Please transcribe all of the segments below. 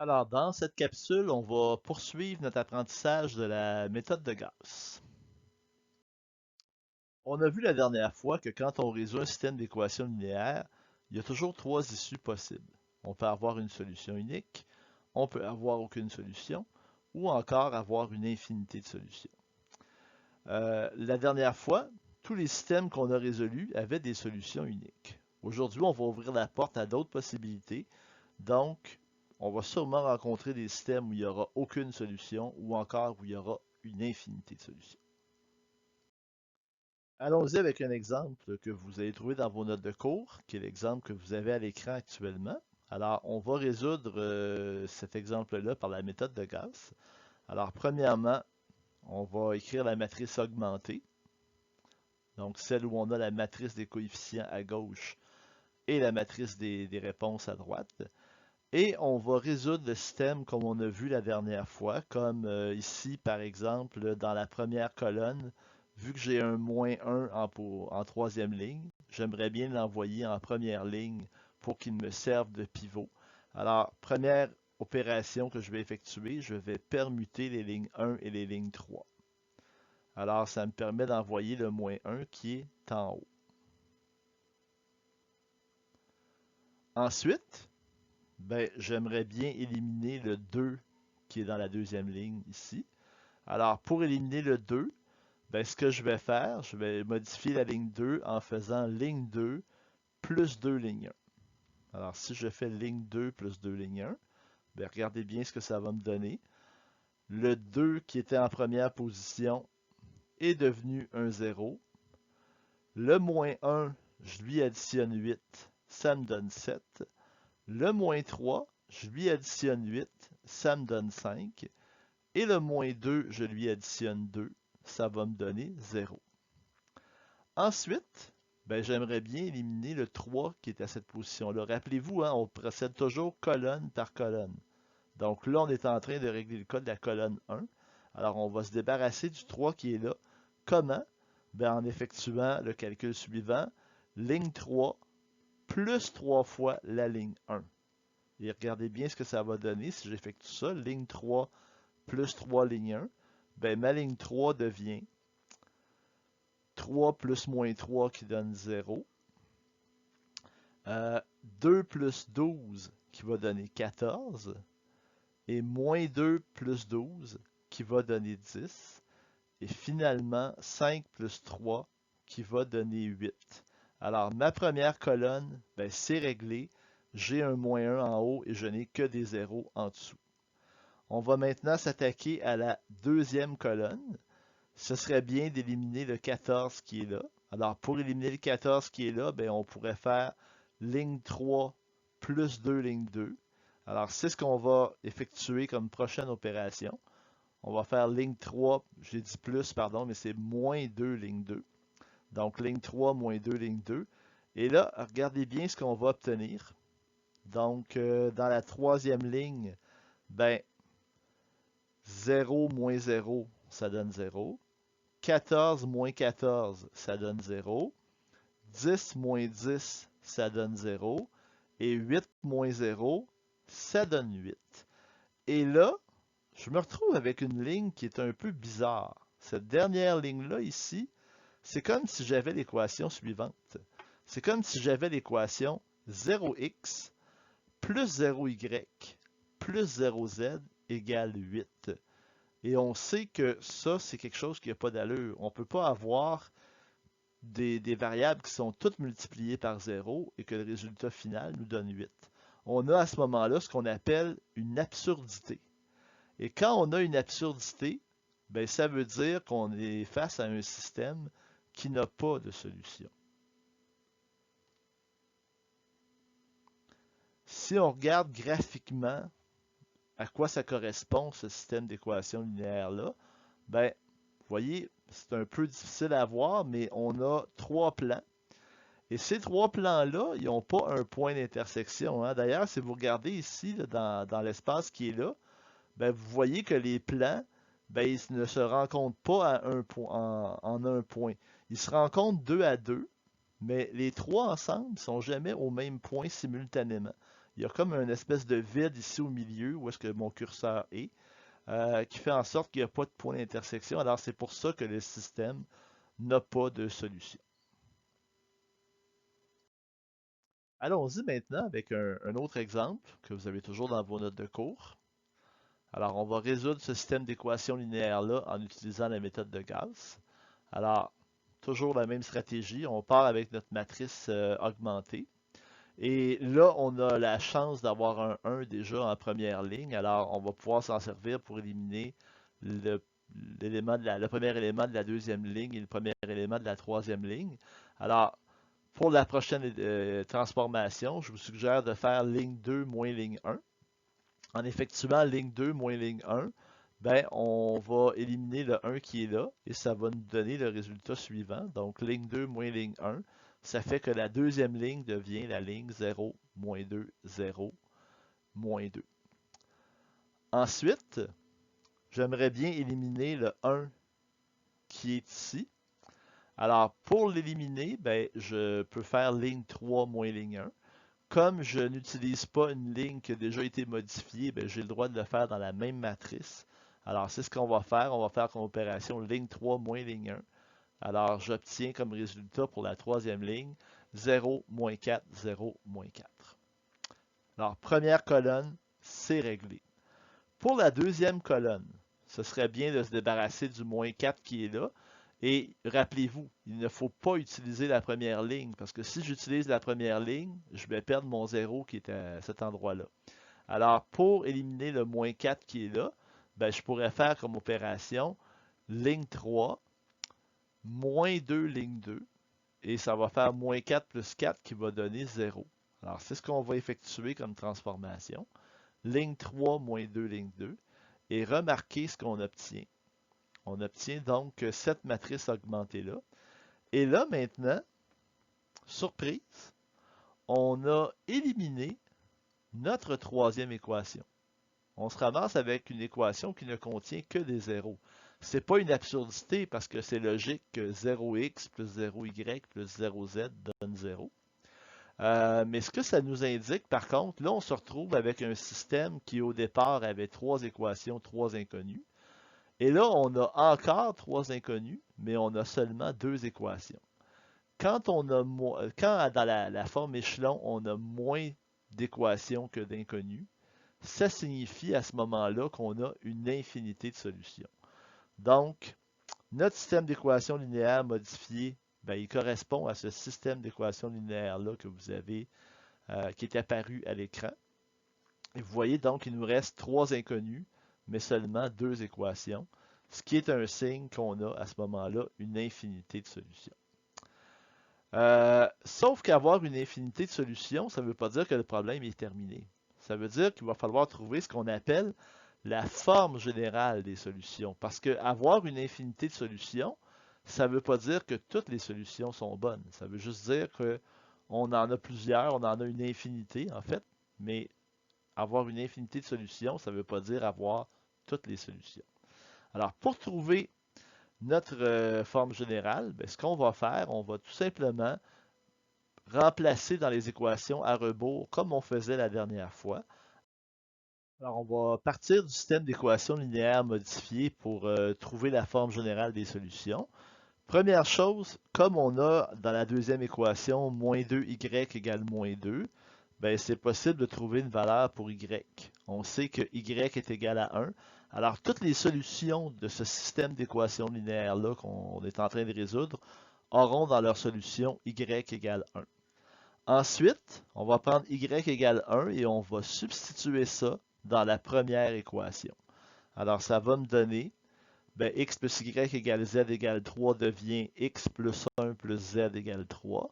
Alors, dans cette capsule, on va poursuivre notre apprentissage de la méthode de Gauss. On a vu la dernière fois que quand on résout un système d'équations linéaires, il y a toujours trois issues possibles. On peut avoir une solution unique, on peut avoir aucune solution, ou encore avoir une infinité de solutions. La dernière fois, tous les systèmes qu'on a résolus avaient des solutions uniques. Aujourd'hui, on va ouvrir la porte à d'autres possibilités. Donc, on va sûrement rencontrer des systèmes où il n'y aura aucune solution ou encore où il y aura une infinité de solutions. Allons-y avec un exemple que vous allez trouver dans vos notes de cours, qui est l'exemple que vous avez à l'écran actuellement. Alors, on va résoudre cet exemple-là par la méthode de Gauss. Alors, premièrement, on va écrire la matrice augmentée, donc celle où on a la matrice des coefficients à gauche et la matrice des réponses à droite. Et on va résoudre le système comme on a vu la dernière fois, comme ici par exemple dans la première colonne, vu que j'ai un -1 en troisième ligne, j'aimerais bien l'envoyer en première ligne pour qu'il me serve de pivot. Alors, première opération que je vais effectuer, je vais permuter les lignes 1 et les lignes 3. Alors, ça me permet d'envoyer le -1 qui est en haut. Ensuite, ben, j'aimerais bien éliminer le 2 qui est dans la deuxième ligne ici. Alors, pour éliminer le 2, ben, ce que je vais faire, je vais modifier la ligne 2 en faisant ligne 2 plus 2 ligne 1. Alors, si je fais ligne 2 plus 2 ligne 1, ben, regardez bien ce que ça va me donner. Le 2 qui était en première position est devenu un 0. Le -1, je lui additionne 8, ça me donne 7. Le -3, je lui additionne 8, ça me donne 5. Et le -2, je lui additionne 2, ça va me donner 0. Ensuite, ben, j'aimerais bien éliminer le 3 qui est à cette position-là. Rappelez-vous, hein, on procède toujours colonne par colonne. Donc là, on est en train de régler le cas de la colonne 1. Alors, on va se débarrasser du 3 qui est là. Comment? Ben, en effectuant le calcul suivant, ligne 3 plus 3 fois la ligne 1. Et regardez bien ce que ça va donner si j'effectue ça. Ligne 3 plus 3 ligne 1. Ben, ma ligne 3 devient 3 plus -3 qui donne 0. 2 plus 12 qui va donner 14. Et -2 plus 12 qui va donner 10. Et finalement, 5 plus 3 qui va donner 8. Alors, ma première colonne, ben, c'est réglé. J'ai un -1 en haut et je n'ai que des zéros en dessous. On va maintenant s'attaquer à la deuxième colonne. Ce serait bien d'éliminer le 14 qui est là. Alors, pour éliminer le 14 qui est là, ben, on pourrait faire ligne 3 plus 2 ligne 2. Alors, c'est ce qu'on va effectuer comme prochaine opération. On va faire ligne 3, j'ai dit plus, pardon, mais c'est -2 ligne 2. Donc, ligne 3 -2 ligne 2. Et là, regardez bien ce qu'on va obtenir. Donc, dans la troisième ligne, ben, 0 moins 0, ça donne 0. 14 moins 14, ça donne 0. 10 moins 10, ça donne 0. Et 8 moins 0, ça donne 8. Et là, je me retrouve avec une ligne qui est un peu bizarre. Cette dernière ligne-là ici, c'est comme si j'avais l'équation suivante. C'est comme si j'avais l'équation 0x plus 0y plus 0z égale 8. Et on sait que ça, c'est quelque chose qui n'a pas d'allure. On ne peut pas avoir des variables qui sont toutes multipliées par 0 et que le résultat final nous donne 8. On a à ce moment-là ce qu'on appelle une absurdité. Et quand on a une absurdité, ben, ça veut dire qu'on est face à un système qui n'a pas de solution. Si on regarde graphiquement à quoi ça correspond, ce système d'équations linéaires-là, ben, vous voyez, c'est un peu difficile à voir, mais on a trois plans. Et ces trois plans-là, ils n'ont pas un point d'intersection, hein. D'ailleurs, si vous regardez ici, là, dans l'espace qui est là, ben, vous voyez que les plans, ben, ils ne se rencontrent pas à en un point. Ils se rencontrent deux à deux, mais les trois ensemble ne sont jamais au même point simultanément. il y a comme une espèce de vide ici au milieu où est-ce que mon curseur est, qui fait en sorte qu'il n'y a pas de point d'intersection. Alors c'est pour ça que le système n'a pas de solution. Allons-y maintenant avec un autre exemple que vous avez toujours dans vos notes de cours. Alors, on va résoudre ce système d'équations linéaires-là en utilisant la méthode de Gauss. Alors, toujours la même stratégie. On part avec notre matrice augmentée. Et là, on a la chance d'avoir un 1 déjà en première ligne. Alors, on va pouvoir s'en servir pour éliminer le, le premier élément de la deuxième ligne et le premier élément de la troisième ligne. Alors, pour la prochaine transformation, je vous suggère de faire ligne 2 moins ligne 1. En effectuant ligne 2 moins ligne 1, ben, on va éliminer le 1 qui est là et ça va nous donner le résultat suivant. Donc, ligne 2 moins ligne 1, ça fait que la deuxième ligne devient la ligne 0, moins 2, 0, moins 2. Ensuite, j'aimerais bien éliminer le 1 qui est ici. Alors, pour l'éliminer, ben, je peux faire ligne 3 moins ligne 1. Comme je n'utilise pas une ligne qui a déjà été modifiée, ben, j'ai le droit de le faire dans la même matrice. Alors, c'est ce qu'on va faire. On va faire comme opération ligne 3 moins ligne 1. Alors, j'obtiens comme résultat pour la troisième ligne 0, moins 4, 0, moins 4. Alors, première colonne, c'est réglé. Pour la deuxième colonne, ce serait bien de se débarrasser du moins 4 qui est là. Et rappelez-vous, il ne faut pas utiliser la première ligne, parce que si j'utilise la première ligne, je vais perdre mon 0 qui est à cet endroit-là. Alors, pour éliminer le moins 4 qui est là, ben, je pourrais faire comme opération ligne 3, moins 2, ligne 2, et ça va faire moins 4 plus 4 qui va donner 0. Alors, c'est ce qu'on va effectuer comme transformation. Ligne 3, moins 2, ligne 2, et remarquez ce qu'on obtient. On obtient donc cette matrice augmentée-là. Et là, maintenant, surprise, on a éliminé notre troisième équation. On se ramasse avec une équation qui ne contient que des zéros. C'est pas une absurdité parce que c'est logique que 0x plus 0y plus 0z donne 0. Mais ce que ça nous indique, par contre, là, on se retrouve avec un système qui, au départ, avait trois équations, trois inconnus. Et là, on a encore trois inconnus, mais on a seulement deux équations. Quand dans la forme échelon, on a moins d'équations que d'inconnus, ça signifie à ce moment-là qu'on a une infinité de solutions. Donc, notre système d'équations linéaires modifié, ben, il correspond à ce système d'équations linéaires-là que vous avez, qui est apparu à l'écran. Et vous voyez donc, il nous reste trois inconnus, mais seulement deux équations, ce qui est un signe qu'on a à ce moment-là une infinité de solutions. Sauf qu'avoir une infinité de solutions, ça ne veut pas dire que le problème est terminé. Ça veut dire qu'il va falloir trouver ce qu'on appelle la forme générale des solutions. Parce qu'avoir une infinité de solutions, ça ne veut pas dire que toutes les solutions sont bonnes. Ça veut juste dire qu'on en a plusieurs, on en a une infinité en fait, mais avoir une infinité de solutions, ça ne veut pas dire avoir toutes les solutions. Alors, pour trouver notre forme générale, ben, ce qu'on va faire, on va tout simplement remplacer dans les équations à rebours comme on faisait la dernière fois. Alors, on va partir du système d'équations linéaires modifié pour trouver la forme générale des solutions. Première chose, comme on a dans la deuxième équation moins 2y égale moins 2, ben, c'est possible de trouver une valeur pour y. On sait que y est égal à 1. Alors, toutes les solutions de ce système d'équations linéaires-là qu'on est en train de résoudre auront dans leur solution y égale 1. Ensuite, on va prendre y égale 1 et on va substituer ça dans la première équation. Alors, ça va me donner, ben, x plus y égale z égale 3 devient x plus 1 plus z égale 3.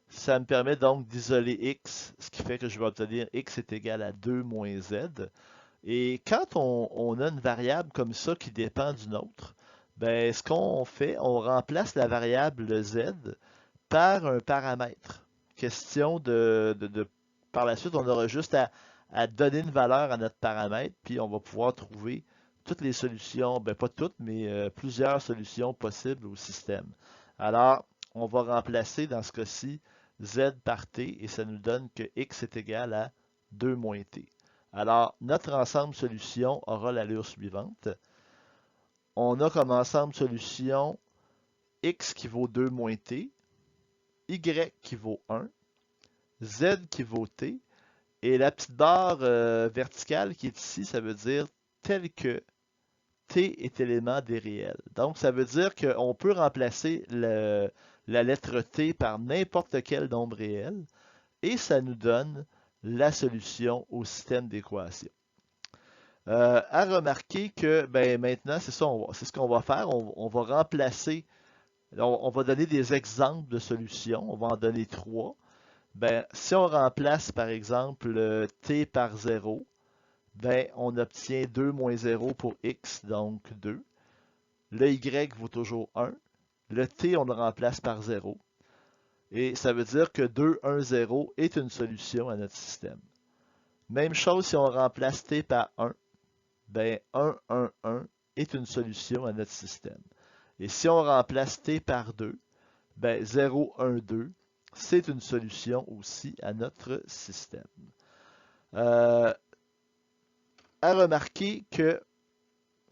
Ça me permet donc d'isoler x, ce qui fait que je vais obtenir x est égal à 2 moins z. Et quand on a une variable comme ça qui dépend d'une autre, ben, ce qu'on fait, on remplace la variable z par un paramètre. Question par la suite, on aura juste à donner une valeur à notre paramètre, puis on va pouvoir trouver toutes les solutions, ben pas toutes, mais plusieurs solutions possibles au système. Alors, on va remplacer dans ce cas-ci z par t et ça nous donne que x est égal à 2 moins t. Alors, notre ensemble solution aura l'allure suivante. On a comme ensemble solution x qui vaut 2 moins t, y qui vaut 1, z qui vaut t, et la petite barre verticale qui est ici, ça veut dire tel que t est élément des réels. Donc, ça veut dire qu'on peut remplacer la lettre t par n'importe quel nombre réel, et ça nous donne la solution au système d'équations. À remarquer que maintenant, c'est ça, c'est ce qu'on va faire. On va remplacer, on va donner des exemples de solutions. On va en donner 3. Si on remplace par exemple t par 0, on obtient 2 moins 0 pour x, donc 2. Le y vaut toujours 1. Le t, on le remplace par 0. Et ça veut dire que 2, 1, 0 est une solution à notre système. Même chose si on remplace t par 1. 1, 1, 1 est une solution à notre système. Et si on remplace t par 2, 0, 1, 2, c'est une solution aussi à notre système. À remarquer que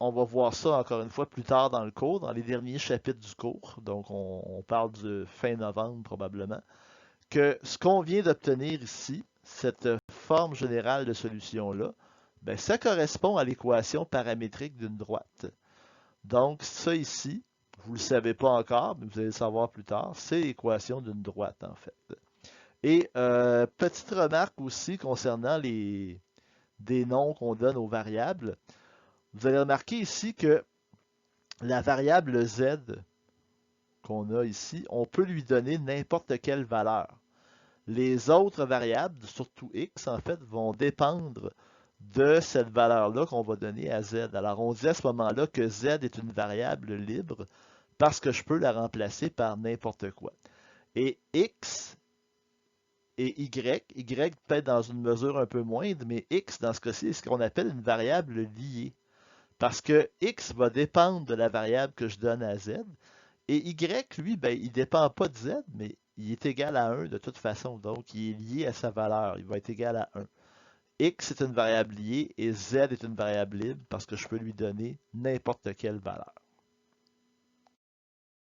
on va voir ça encore une fois plus tard dans le cours, dans les derniers chapitres du cours, donc on parle de fin novembre probablement, que ce qu'on vient d'obtenir ici, cette forme générale de solution-là, ça correspond à l'équation paramétrique d'une droite. Donc ça ici, vous ne le savez pas encore, mais vous allez le savoir plus tard, c'est l'équation d'une droite en fait. Et petite remarque aussi concernant des noms qu'on donne aux variables. Vous allez remarquer ici que la variable z qu'on a ici, on peut lui donner n'importe quelle valeur. Les autres variables, surtout x en fait, vont dépendre de cette valeur-là qu'on va donner à z. Alors on dit à ce moment-là que z est une variable libre parce que je peux la remplacer par n'importe quoi. Et x et y peut-être dans une mesure un peu moindre, mais x dans ce cas-ci est ce qu'on appelle une variable liée. Parce que x va dépendre de la variable que je donne à z, et y, lui, il ne dépend pas de z, mais il est égal à 1 de toute façon. Donc, il est lié à sa valeur. Il va être égal à 1. X est une variable liée et z est une variable libre parce que je peux lui donner n'importe quelle valeur.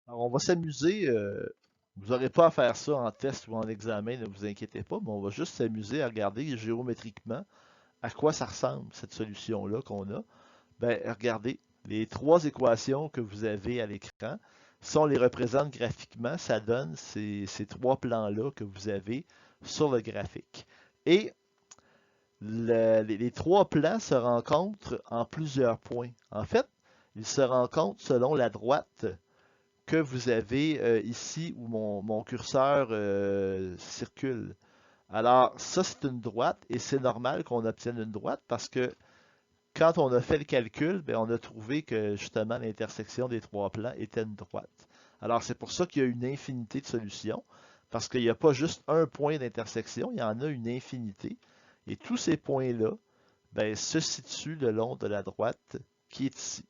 Alors, on va s'amuser. Vous n'aurez pas à faire ça en test ou en examen, ne vous inquiétez pas, mais on va juste s'amuser à regarder géométriquement à quoi ça ressemble, cette solution-là qu'on a. Regardez, les 3 équations que vous avez à l'écran, si on les représente graphiquement, ça donne ces 3 plans-là que vous avez sur le graphique. Et les 3 plans se rencontrent en plusieurs points. En fait, ils se rencontrent selon la droite que vous avez ici où mon curseur circule. Alors, ça, c'est une droite et c'est normal qu'on obtienne une droite parce que quand on a fait le calcul, on a trouvé que justement l'intersection des 3 plans était une droite. Alors, c'est pour ça qu'il y a une infinité de solutions, parce qu'il n'y a pas juste un point d'intersection, il y en a une infinité. Et tous ces points-là se situent le long de la droite qui est ici.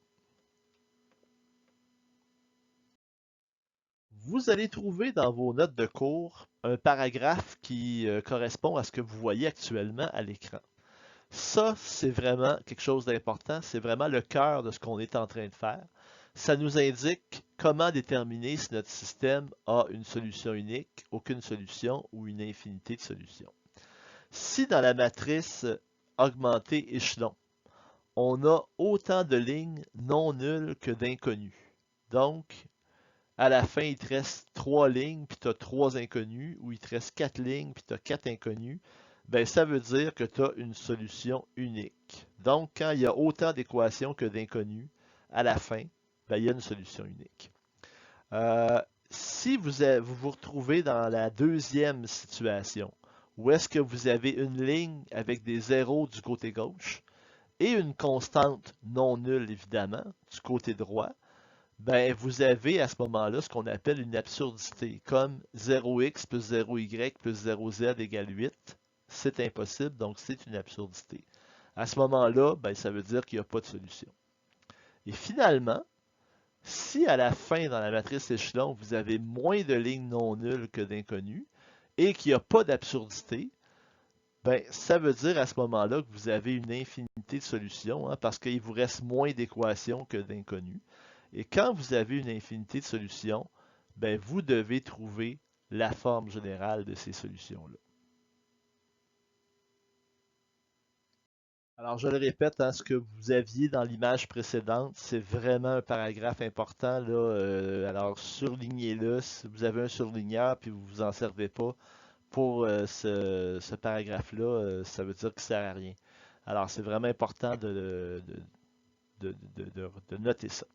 Vous allez trouver dans vos notes de cours un paragraphe qui correspond à ce que vous voyez actuellement à l'écran. Ça, c'est vraiment quelque chose d'important. C'est vraiment le cœur de ce qu'on est en train de faire. Ça nous indique comment déterminer si notre système a une solution unique, aucune solution ou une infinité de solutions. Si dans la matrice augmentée échelon, on a autant de lignes non nulles que d'inconnus. Donc, à la fin, il te reste 3 lignes, puis tu as 3 inconnus, ou il te reste 4 lignes, puis tu as 4 inconnus, ça veut dire que tu as une solution unique. Donc, quand il y a autant d'équations que d'inconnus, à la fin, il y a une solution unique. Si vous vous retrouvez dans la deuxième situation, où est-ce que vous avez une ligne avec des zéros du côté gauche et une constante non nulle, évidemment, du côté droit, vous avez à ce moment-là ce qu'on appelle une absurdité, comme 0x plus 0y plus 0z égale 8. C'est impossible, donc c'est une absurdité. À ce moment-là, ça veut dire qu'il n'y a pas de solution. Et finalement, si à la fin, dans la matrice échelon, vous avez moins de lignes non nulles que d'inconnues, et qu'il n'y a pas d'absurdité, Ben, ça veut dire à ce moment-là que vous avez une infinité de solutions, hein, parce qu'il vous reste moins d'équations que d'inconnus. Et quand vous avez une infinité de solutions, ben, vous devez trouver la forme générale de ces solutions-là. Alors, je le répète, hein, ce que vous aviez dans l'image précédente, c'est vraiment un paragraphe important, là. Alors, surlignez-le. Si vous avez un surligneur puis vous vous en servez pas pour ce paragraphe-là, ça veut dire qu'il sert à rien. Alors, c'est vraiment important de noter ça.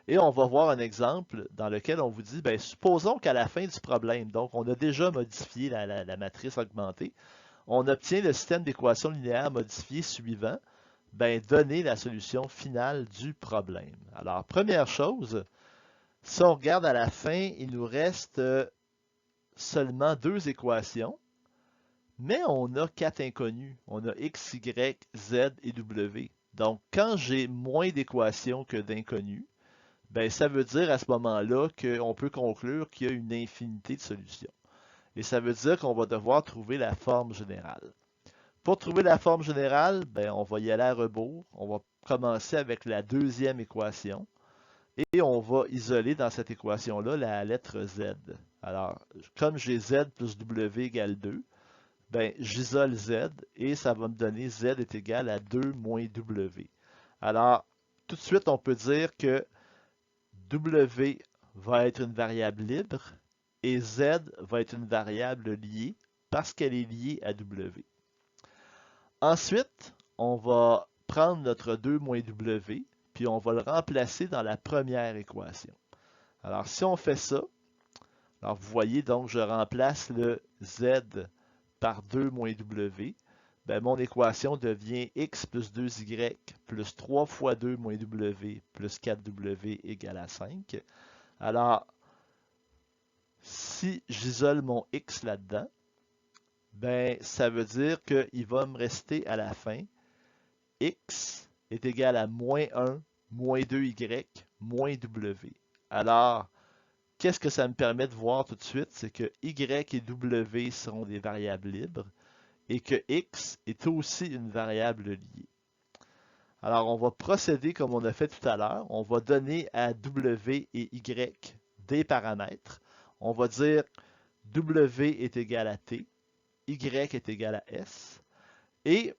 Et on va voir un exemple dans lequel on vous dit, ben, supposons qu'à la fin du problème, donc on a déjà modifié la matrice augmentée, on obtient le système d'équations linéaires modifié suivant, ben, donner la solution finale du problème. Alors, première chose, si on regarde à la fin, il nous reste seulement deux équations, mais on a quatre inconnus. On a x, y, z et w. Donc, quand j'ai moins d'équations que d'inconnus, ben, ça veut dire à ce moment-là qu'on peut conclure qu'il y a une infinité de solutions. Et ça veut dire qu'on va devoir trouver la forme générale. Pour trouver la forme générale, ben, on va y aller à rebours. On va commencer avec la deuxième équation et on va isoler dans cette équation-là la lettre z. Alors, comme j'ai z plus w égale 2, ben, j'isole z et ça va me donner z est égal à 2 moins w. Alors, tout de suite, on peut dire que w va être une variable libre et z va être une variable liée parce qu'elle est liée à w. Ensuite, on va prendre notre 2 moins w, puis on va le remplacer dans la première équation. Alors, si on fait ça, alors vous voyez donc, je remplace le z par 2 moins w, ben, mon équation devient x plus 2y plus 3 fois 2 moins w plus 4w égale à 5. Alors, si j'isole mon x là-dedans, ben, ça veut dire qu'il va me rester à la fin x est égal à moins 1, moins 2y, moins w. Alors, qu'est-ce que ça me permet de voir tout de suite? C'est que y et w seront des variables libres et que x est aussi une variable liée. Alors, on va procéder comme on a fait tout à l'heure. On va donner à w et y des paramètres. On va dire w est égal à t, y est égal à s. Et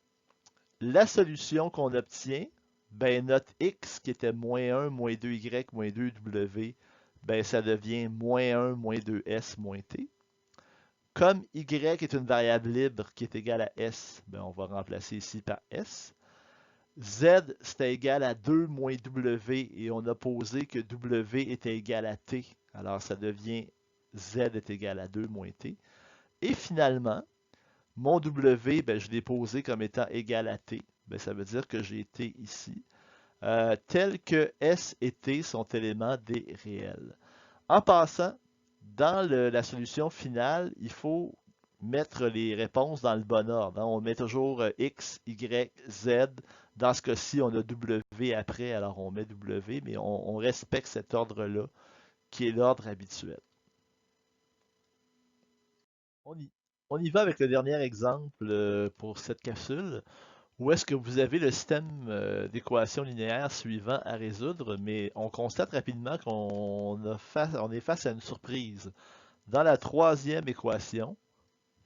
la solution qu'on obtient, ben notre x qui était moins 1, moins 2y, moins 2w, ben ça devient moins 1, moins 2s, moins t. Comme y est une variable libre qui est égale à s, ben on va remplacer ici par s. Z, c'était égal à 2 moins w et on a posé que w était égal à t. Alors ça devient z est égal à 2 moins t. Et finalement, mon w, ben, je l'ai posé comme étant égal à t. Ben, ça veut dire que j'ai t ici. Tel que s et t sont éléments des réels. En passant, dans la solution finale, il faut mettre les réponses dans le bon ordre, hein. On met toujours x, y, z. Dans ce cas-ci, on a w après, alors on met w, mais on respecte cet ordre-là, qui est l'ordre habituel. On y, on y va avec le dernier exemple pour cette capsule, où est-ce que vous avez le système d'équations linéaires suivant à résoudre, mais on constate rapidement on est face à une surprise. Dans la troisième équation,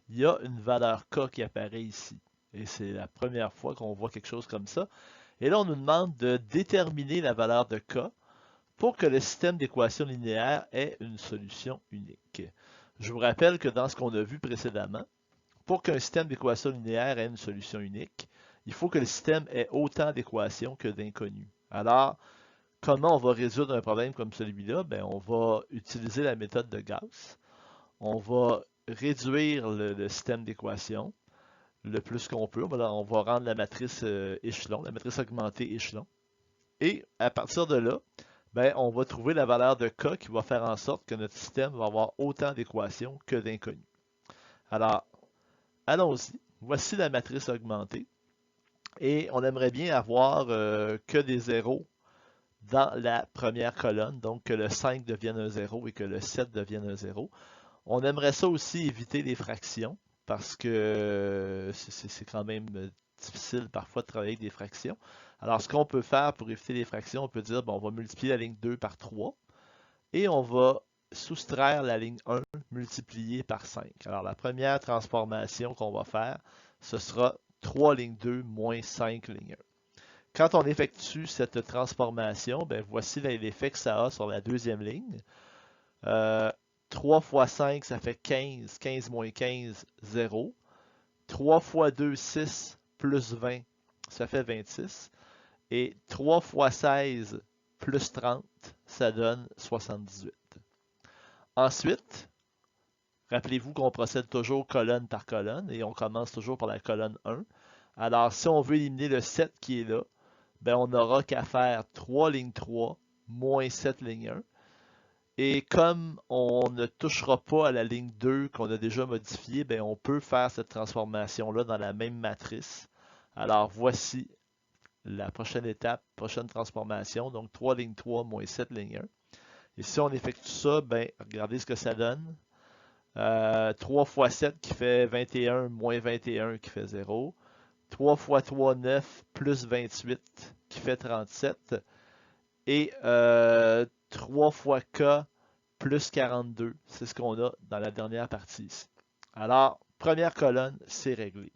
il y a une valeur k qui apparaît ici. Et c'est la première fois qu'on voit quelque chose comme ça. Et là, on nous demande de déterminer la valeur de k pour que le système d'équations linéaires ait une solution unique. Je vous rappelle que dans ce qu'on a vu précédemment, pour qu'un système d'équations linéaires ait une solution unique, il faut que le système ait autant d'équations que d'inconnus. Alors, comment on va résoudre un problème comme celui-là? Ben, on va utiliser la méthode de Gauss. On va réduire le système d'équations le plus qu'on peut. On va rendre la matrice échelon, la matrice augmentée échelon. Et à partir de là, ben, on va trouver la valeur de k qui va faire en sorte que notre système va avoir autant d'équations que d'inconnus. Alors, allons-y. Voici la matrice augmentée. Et on aimerait bien avoir que des zéros dans la première colonne, donc que le 5 devienne un 0 et que le 7 devienne un 0. On aimerait ça aussi éviter les fractions. parce que c'est quand même difficile parfois de travailler avec des fractions. Alors, ce qu'on peut faire pour éviter les fractions, on peut dire, bon, on va multiplier la ligne 2 par 3 et on va soustraire la ligne 1 multipliée par 5. Alors, la première transformation qu'on va faire, ce sera 3 ligne 2 moins 5 ligne 1. Quand on effectue cette transformation, ben voici l'effet que ça a sur la deuxième ligne. 3 fois 5, ça fait 15. 15 moins 15, 0. 3 fois 2, 6, plus 20, ça fait 26. Et 3 fois 16, plus 30, ça donne 78. Ensuite, rappelez-vous qu'on procède toujours colonne par colonne et on commence toujours par la colonne 1. Alors, si on veut éliminer le 7 qui est là, ben on n'aura qu'à faire 3 ligne 3 moins 7 ligne 1. Et comme on ne touchera pas à la ligne 2 qu'on a déjà modifiée, ben on peut faire cette transformation-là dans la même matrice. Alors voici la prochaine étape, prochaine transformation. Donc 3 ligne 3 moins 7 ligne 1. Et si on effectue ça, ben regardez ce que ça donne. 3 fois 7 qui fait 21 moins 21 qui fait 0. 3 fois 3, 9 plus 28 qui fait 37. Et 3 fois K plus 42, c'est ce qu'on a dans la dernière partie ici. Alors, première colonne, c'est réglé.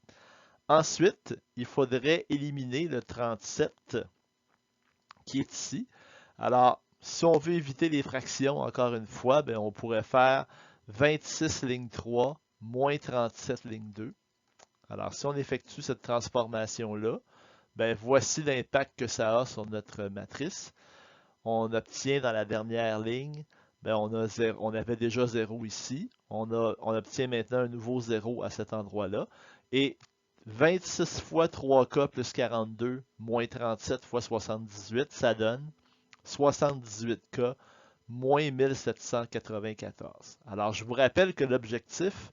Ensuite, il faudrait éliminer le 37 qui est ici. Alors, si on veut éviter les fractions, encore une fois, ben, on pourrait faire 26 ligne 3 moins 37 ligne 2. Alors, si on effectue cette transformation-là, ben, voici l'impact que ça a sur notre matrice. On obtient dans la dernière ligne, ben on avait déjà 0 ici. On obtient maintenant un nouveau 0 à cet endroit-là. Et 26 fois 3K plus 42 moins 37 fois 78, ça donne 78K moins 1794. Alors, je vous rappelle que l'objectif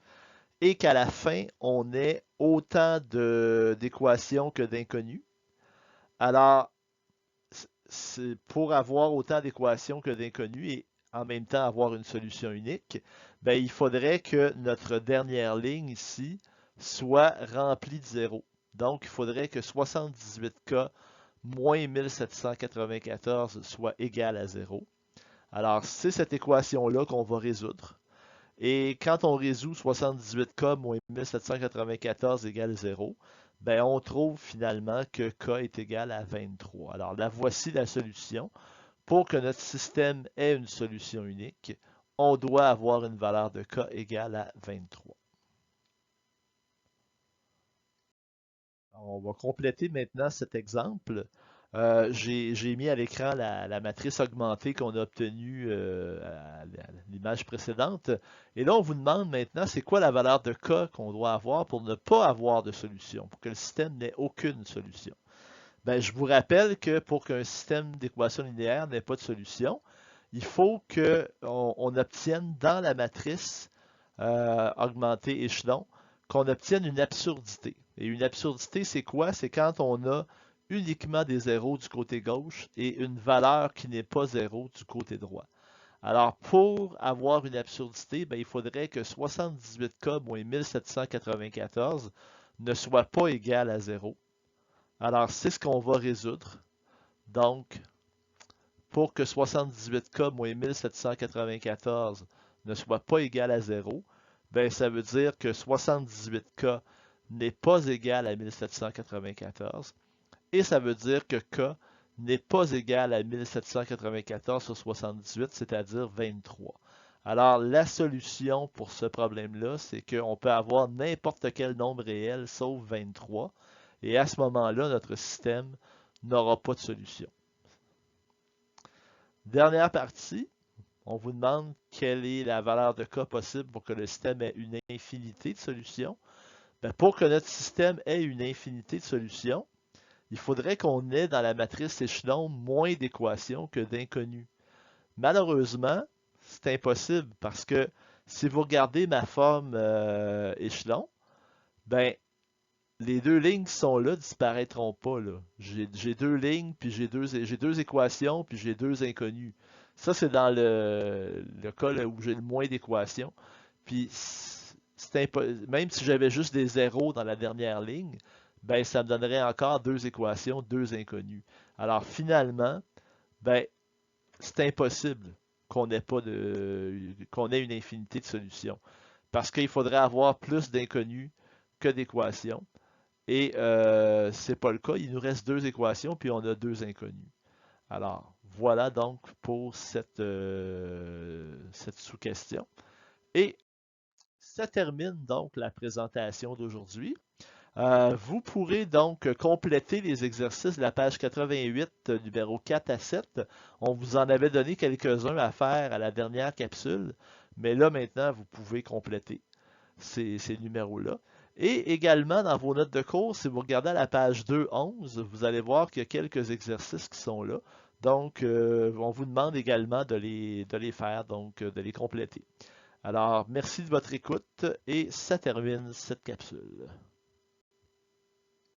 est qu'à la fin, on ait autant d'équations que d'inconnus. Alors, pour avoir autant d'équations que d'inconnus et en même temps avoir une solution unique, ben, il faudrait que notre dernière ligne ici soit remplie de 0. Donc, il faudrait que 78K moins 1794 soit égal à 0. Alors, c'est cette équation-là qu'on va résoudre. Et quand on résout 78K moins 1794 égale 0, ben on trouve finalement que K est égal à 23. Alors là, voici la solution. Pour que notre système ait une solution unique, on doit avoir une valeur de K égale à 23. On va compléter maintenant cet exemple. J'ai mis à l'écran la matrice augmentée qu'on a obtenue à l'image précédente. Et là, on vous demande maintenant, c'est quoi la valeur de K qu'on doit avoir pour ne pas avoir de solution, pour que le système n'ait aucune solution. Ben, je vous rappelle que pour qu'un système d'équation linéaire n'ait pas de solution, il faut qu'on obtienne dans la matrice augmentée échelon, qu'on obtienne une absurdité. Et une absurdité, c'est quoi? C'est quand on a uniquement des zéros du côté gauche et une valeur qui n'est pas zéro du côté droit. Alors, pour avoir une absurdité, ben, il faudrait que 78K moins 1794 ne soit pas égal à 0. Alors, c'est ce qu'on va résoudre. Donc, pour que 78K moins 1794 ne soit pas égal à 0, ben, ça veut dire que 78K n'est pas égal à 1794. Et ça veut dire que K n'est pas égal à 1794 sur 78, c'est-à-dire 23. Alors, la solution pour ce problème-là, c'est qu'on peut avoir n'importe quel nombre réel sauf 23. Et à ce moment-là, notre système n'aura pas de solution. Dernière partie, on vous demande quelle est la valeur de K possible pour que le système ait une infinité de solutions. Ben, pour que notre système ait une infinité de solutions, il faudrait qu'on ait dans la matrice échelon moins d'équations que d'inconnus. Malheureusement, c'est impossible parce que si vous regardez ma forme échelon, ben, les deux lignes qui sont là disparaîtront pas. J'ai deux lignes, puis j'ai deux équations, puis j'ai deux inconnus. Ça, c'est dans le cas là, où j'ai le moins d'équations. Puis même si j'avais juste des zéros dans la dernière ligne, ben, ça me donnerait encore deux équations, deux inconnus. Alors finalement, ben, c'est impossible qu'on ait une infinité de solutions. Parce qu'il faudrait avoir plus d'inconnus que d'équations. Et c'est pas le cas. Il nous reste deux équations, puis on a deux inconnus. Alors, voilà donc pour cette sous-question. Et ça termine donc la présentation d'aujourd'hui. Vous pourrez donc compléter les exercices de la page 88, numéro 4 à 7. On vous en avait donné quelques-uns à faire à la dernière capsule, mais là maintenant, vous pouvez compléter ces numéros-là. Et également, dans vos notes de cours, si vous regardez à la page 2.11, vous allez voir qu'il y a quelques exercices qui sont là. Donc, on vous demande également de les faire, donc de les compléter. Alors, merci de votre écoute et ça termine cette capsule.